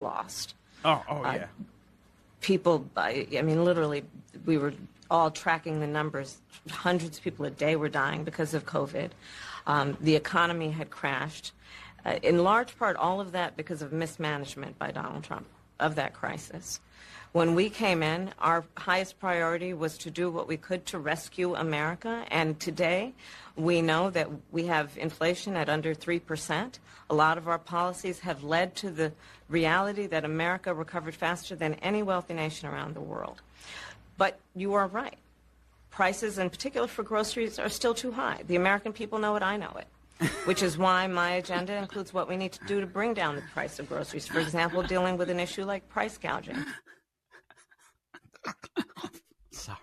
lost. Yeah. People, I mean, literally, we were all tracking the numbers. Hundreds of people a day were dying because of COVID. The economy had crashed. In large part, all of that because of mismanagement by Donald Trump of that crisis. When we came in, our highest priority was to do what we could to rescue America. And today, we know that we have inflation at under 3%. A lot of our policies have led to the reality that America recovered faster than any wealthy nation around the world. But you are right. Prices, in particular for groceries, are still too high. The American people know it, I know it, which is why my agenda includes what we need to do to bring down the price of groceries. For example, dealing with an issue like price gouging. Sorry.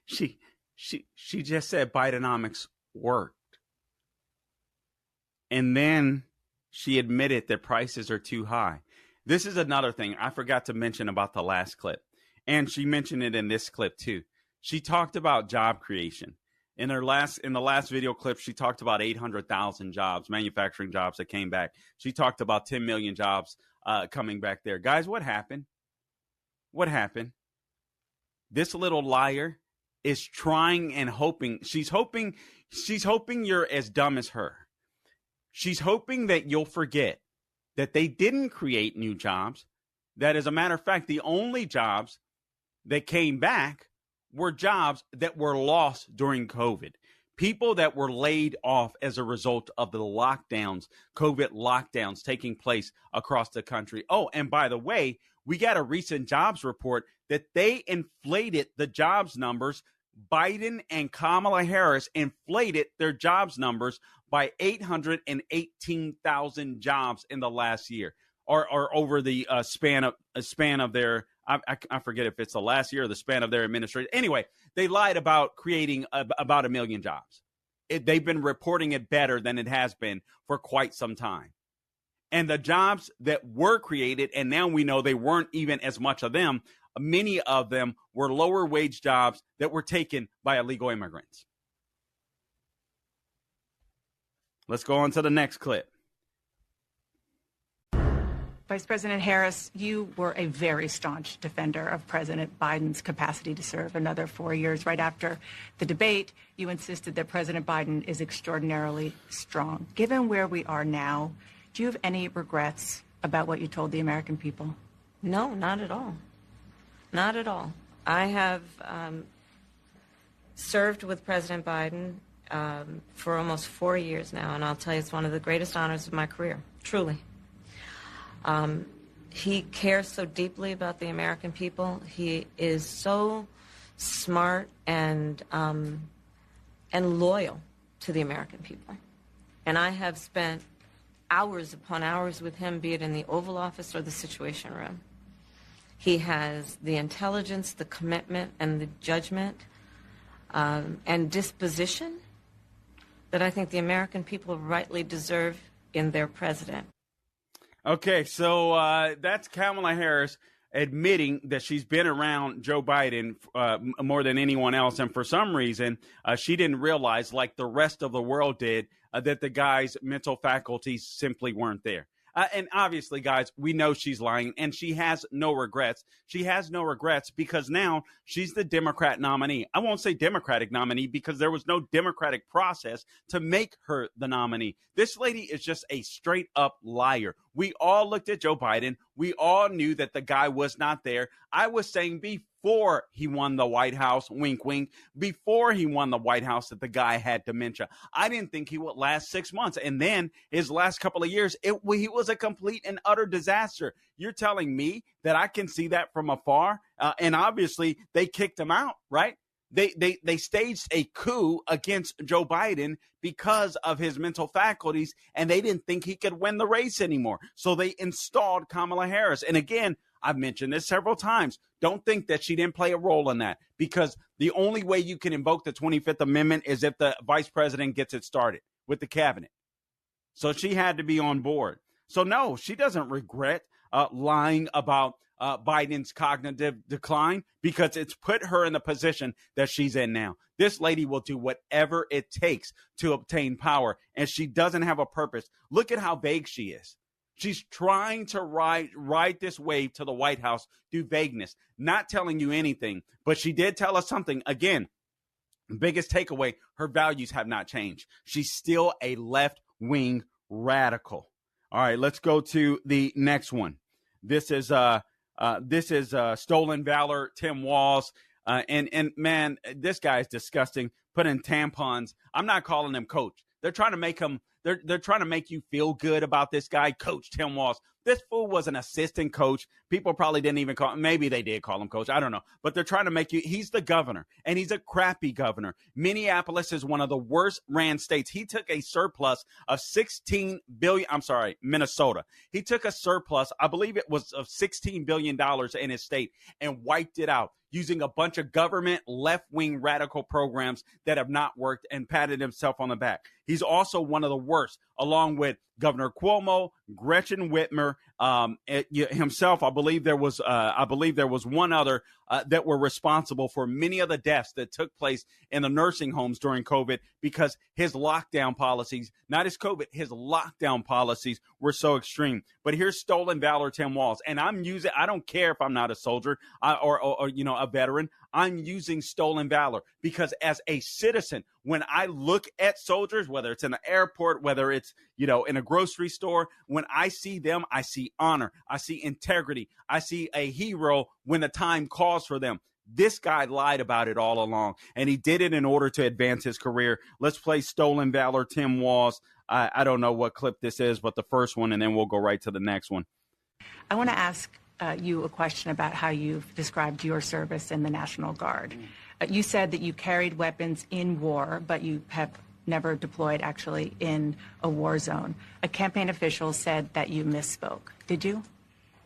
She just said Bidenomics worked. And then she admitted that prices are too high. This is another thing I forgot to mention about the last clip. And she mentioned it in this clip too. She talked about job creation. In the last video clip, she talked about 800,000 jobs, manufacturing jobs that came back. She talked about 10 million jobs coming back there. Guys, what happened? What happened? This little liar is trying and hoping. She's hoping you're as dumb as her. She's hoping that you'll forget that they didn't create new jobs. That, as a matter of fact, the only jobs that came back were jobs that were lost during COVID. People that were laid off as a result of the lockdowns, COVID lockdowns taking place across the country. Oh, and by the way, we got a recent jobs report that they inflated the jobs numbers. Biden and Kamala Harris inflated their jobs numbers by 818,000 jobs in the last year, or over the span of their. I forget if it's the last year or the span of their administration. Anyway, they lied about creating about 1 million jobs. They've been reporting it better than it has been for quite some time. And the jobs that were created, and now we know they weren't even as much of them, many of them were lower wage jobs that were taken by illegal immigrants. Let's go on to the next clip. Vice President Harris, you were a very staunch defender of President Biden's capacity to serve another 4 years. Right after the debate, you insisted that President Biden is extraordinarily strong. Given where we are now, do you have any regrets about what you told the American people? No, not at all. Not at all. I have served with President Biden for almost 4 years now, and I'll tell you, it's one of the greatest honors of my career, truly. He cares so deeply about the American people. He is so smart and loyal to the American people. And I have spent hours upon hours with him, be it in the Oval Office or the Situation Room. He has the intelligence, the commitment, and the judgment and disposition that I think the American people rightly deserve in their president. Okay, so that's Kamala Harris admitting that she's been around Joe Biden more than anyone else. And for some reason, she didn't realize, like the rest of the world did, that the guy's mental faculties simply weren't there. And obviously, guys, we know she's lying, and she has no regrets. She has no regrets because now she's the Democrat nominee. I won't say Democratic nominee because there was no democratic process to make her the nominee. This lady is just a straight up liar. We all looked at Joe Biden. We all knew that the guy was not there. I was saying before he won the White House, wink, wink, before he won the White House that the guy had dementia. I didn't think he would last 6 months. And then his last couple of years, he was a complete and utter disaster. You're telling me that I can see that from afar? And obviously they kicked him out, right? They staged a coup against Joe Biden because of his mental faculties, and they didn't think he could win the race anymore. So they installed Kamala Harris. And again, I've mentioned this several times. Don't think that she didn't play a role in that, because the only way you can invoke the 25th Amendment is if the vice president gets it started with the cabinet. So she had to be on board. So no, she doesn't regret lying about Biden's cognitive decline, because it's put her in the position that she's in now. This lady will do whatever it takes to obtain power, and she doesn't have a purpose. Look at how vague she is. She's trying to ride this wave to the White House through vagueness, not telling you anything. But she did tell us something. Again, biggest takeaway, her values have not changed. She's still a left-wing radical. All right, let's go to the next one. This is Stolen Valor, Tim Walz. And man, this guy is disgusting. Putting tampons. I'm not calling him coach. They're trying to make him, they're trying to make you feel good about this guy, Coach Tim Walz. This fool was an assistant coach. People probably didn't even call him. Maybe they did call him coach. I don't know. But they're trying to make you, he's the governor, and he's a crappy governor. Minneapolis is one of the worst ran states. He took a surplus of 16 billion. I'm sorry, Minnesota. He took a surplus, I believe it was of $16 billion in his state, and wiped it out using a bunch of government left-wing radical programs that have not worked, and patted himself on the back. He's also one of the worst, along with Governor Cuomo, Gretchen Whitmer, himself. I believe there was one other that were responsible for many of the deaths that took place in the nursing homes during COVID, because his lockdown policies, not his COVID, his lockdown policies were so extreme. But here's Stolen Valor, Tim Walz, and I don't care if I'm not a soldier or a veteran. I'm using Stolen Valor because as a citizen, when I look at soldiers, whether it's in the airport, whether it's, in a grocery store, when I see them, I see honor, I see integrity, I see a hero when the time calls for them. This guy lied about it all along, and he did it in order to advance his career. Let's play Stolen Valor, Tim Walz. I don't know what clip this is, but the first one, and then we'll go right to the next one. I want to ask you a question about how you've described your service in the National Guard. You said that you carried weapons in war, but you have never deployed actually in a war zone. A campaign official said that you misspoke. Did you?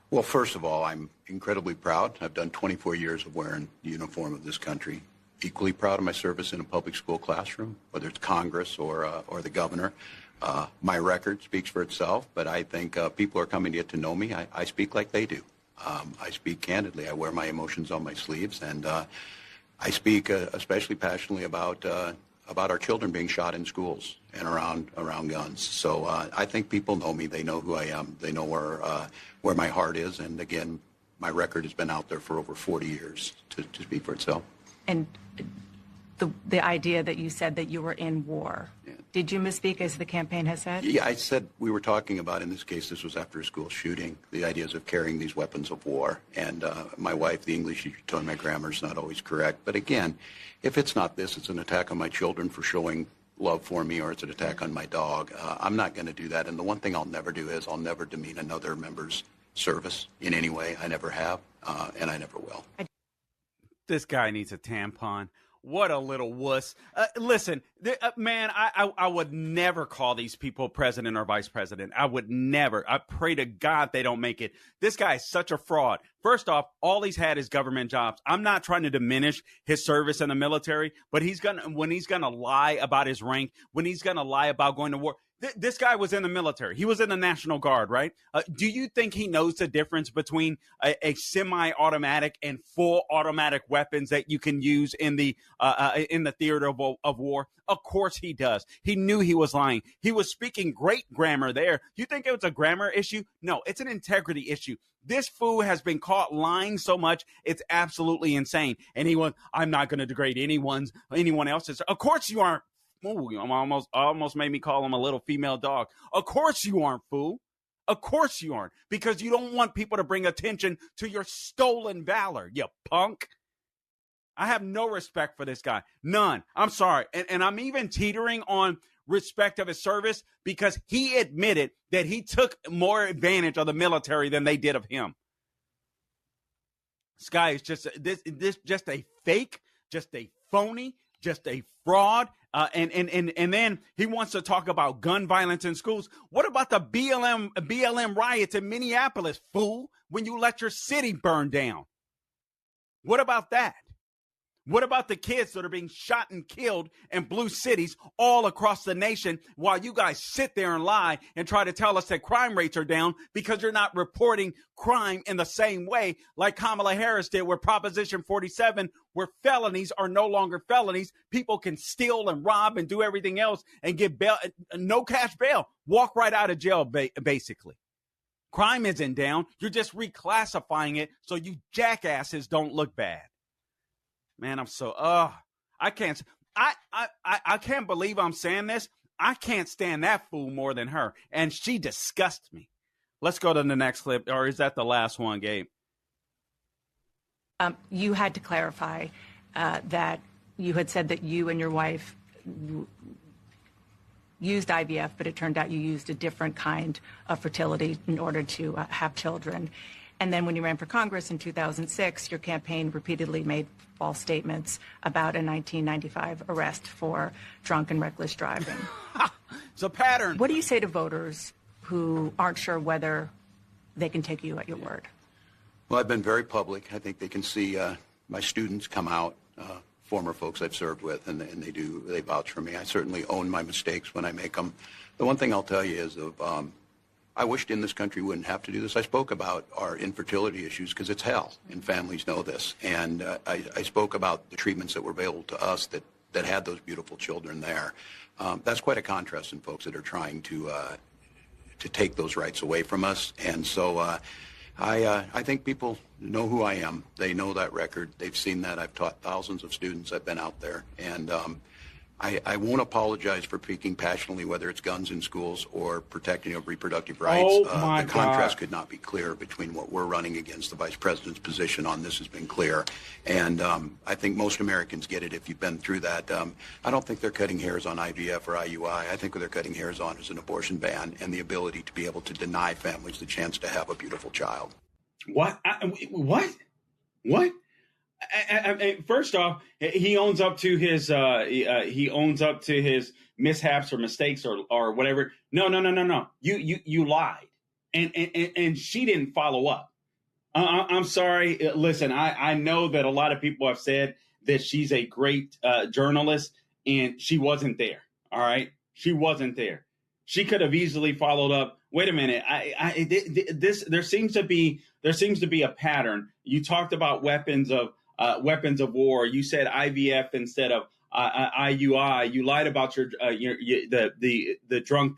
Well, first of all, I'm incredibly proud. I've done 24 years of wearing the uniform of this country. Equally proud of my service in a public school classroom, whether it's Congress or the governor. My record speaks for itself, but I think people are coming to get to know me. I speak like they do. I speak candidly. I wear my emotions on my sleeves, and I speak especially passionately about our children being shot in schools and around guns. So I think people know me. They know who I am. They know where my heart is. And again, my record has been out there for over 40 years to speak for itself. And the idea that you said that you were in war, yeah. Did you misspeak as the campaign has said? Yeah, I said we were talking about, in this case, this was after a school shooting, the ideas of carrying these weapons of war. And my wife, the English teacher, told me my grammar is not always correct. But again, if it's not this, it's an attack on my children for showing love for me, or it's an attack on my dog. I'm not going to do that. And the one thing I'll never do is I'll never demean another member's service in any way. I never have, and I never will. This guy needs a tampon. What a little wuss. Listen, man, I would never call these people president or vice president. I would never. I pray to God they don't make it. This guy is such a fraud. First off, all he's had is government jobs. I'm not trying to diminish his service in the military, but when he's gonna lie about his rank, when he's gonna lie about going to war. This guy was in the military. He was in the National Guard, right? Do you think he knows the difference between a semi-automatic and full automatic weapons that you can use in the theater of war? Of course he does. He knew he was lying. He was speaking great grammar there. You think it was a grammar issue? No, it's an integrity issue. This fool has been caught lying so much, it's absolutely insane. And I'm not going to degrade anyone else's. Of course you aren't. Ooh, almost made me call him a little female dog. Of course you aren't, fool. Of course you aren't, because you don't want people to bring attention to your stolen valor, you punk. I have no respect for this guy. None. I'm sorry. And I'm even teetering on respect of his service because he admitted that he took more advantage of the military than they did of him. This guy is just just a fake, just a phony, just a fraud. And then he wants to talk about gun violence in schools. What about the BLM riots in Minneapolis, fool, when you let your city burn down? What about that? What about the kids that are being shot and killed in blue cities all across the nation while you guys sit there and lie and try to tell us that crime rates are down because you're not reporting crime in the same way like Kamala Harris did with Proposition 47, where felonies are no longer felonies. People can steal and rob and do everything else and get bail, no cash bail, walk right out of jail, basically. Crime isn't down. You're just reclassifying it so you jackasses don't look bad. Man, I'm so I can't believe I'm saying this. I can't stand that fool more than her, and she disgusts me. Let's go to the next clip, or is that the last one, Gabe? You had to clarify that you had said that you and your wife used IVF, but it turned out you used a different kind of fertility in order to have children. And then when you ran for Congress in 2006, your campaign repeatedly made false statements about a 1995 arrest for drunk and reckless driving. It's a pattern. What do you say to voters who aren't sure whether they can take you at your word? Well, I've been very public. I think they can see my students come out, former folks I've served with, and they vouch for me. I certainly own my mistakes when I make them. The one thing I'll tell you is I wished in this country wouldn't have to do this. I spoke about our infertility issues because it's hell, and families know this. And I spoke about the treatments that were available to us that had those beautiful children there. That's quite a contrast in folks that are trying to take those rights away from us. And so I think people know who I am. They know that record. They've seen that. I've taught thousands of students. I've been out there. And I won't apologize for speaking passionately, whether it's guns in schools or protecting of reproductive rights. My the contrast could not be clearer between what we're running against. The vice president's position on this has been clear. And I think most Americans get it if you've been through that. I don't think they're cutting hairs on IVF or IUI. I think what they're cutting hairs on is an abortion ban and the ability to be able to deny families the chance to have a beautiful child. What? What? First off, he owns up to his mishaps or mistakes or whatever. No. You lied, and she didn't follow up. I'm sorry. Listen, I know that a lot of people have said that she's a great journalist, and she wasn't there. All right, she wasn't there. She could have easily followed up. Wait a minute. There seems to be a pattern. You talked about weapons of war. You said IVF instead of IUI. You lied about the drunk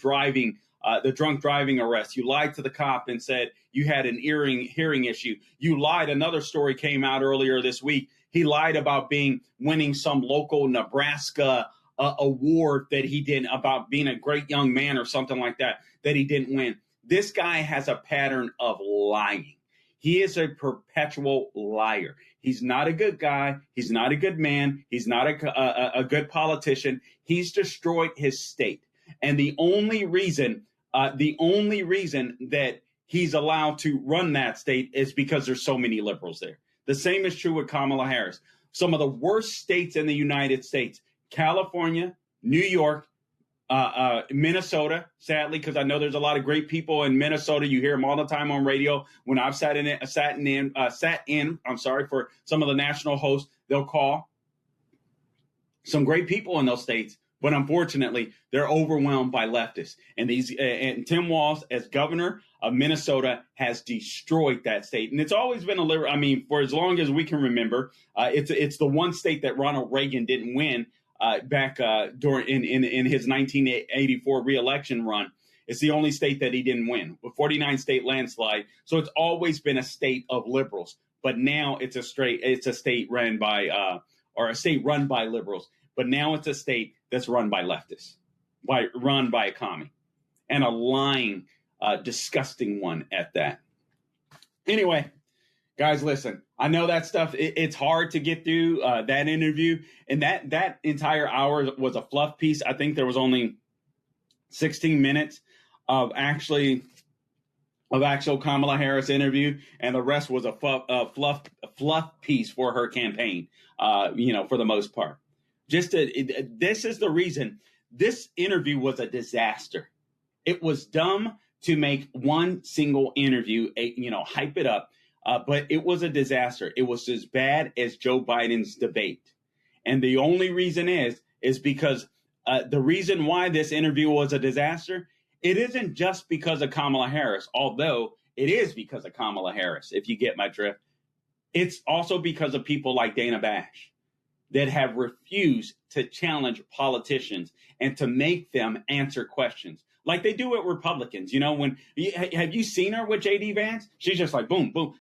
driving arrest. You lied to the cop and said you had an hearing issue. You lied. Another story came out earlier this week. He lied about winning some local Nebraska award that he didn't, about being a great young man or something like that he didn't win. This guy has a pattern of lying. He is a perpetual liar. He's not a good guy. He's not a good man. He's not a good politician. He's destroyed his state. And the only reason that he's allowed to run that state is because there's so many liberals there. The same is true with Kamala Harris. Some of the worst states in the United States, California, New York, Minnesota, sadly, because I know there's a lot of great people in Minnesota. You hear them all the time on radio. When I've sat in, I'm sorry, for some of the national hosts, they'll call some great people in those states. But unfortunately, they're overwhelmed by leftists. And Tim Walz, as governor of Minnesota, has destroyed that state. And it's always been a liberal. I mean, for as long as we can remember, it's the one state that Ronald Reagan didn't win back during in his 1984 reelection run. It's the only state that he didn't win, a 49 state landslide. So it's always been a state of liberals. But now it's a state run by liberals. But now it's a state that's run by leftists, run by a commie, and a lying, disgusting one at that. Anyway, guys, listen, I know that stuff, it's hard to get through that interview. And that entire hour was a fluff piece. I think there was only 16 minutes of actual Kamala Harris interview, and the rest was a fluff piece for her campaign, for the most part. This is the reason this interview was a disaster. It was dumb to make one single interview, hype it up, but it was a disaster. It was as bad as Joe Biden's debate. And the only reason is because the reason why this interview was a disaster, it isn't just because of Kamala Harris, although it is because of Kamala Harris, if you get my drift. It's also because of people like Dana Bash that have refused to challenge politicians and to make them answer questions. like they do with Republicans. You know, have you seen her with J.D. Vance? She's just like, boom, boom.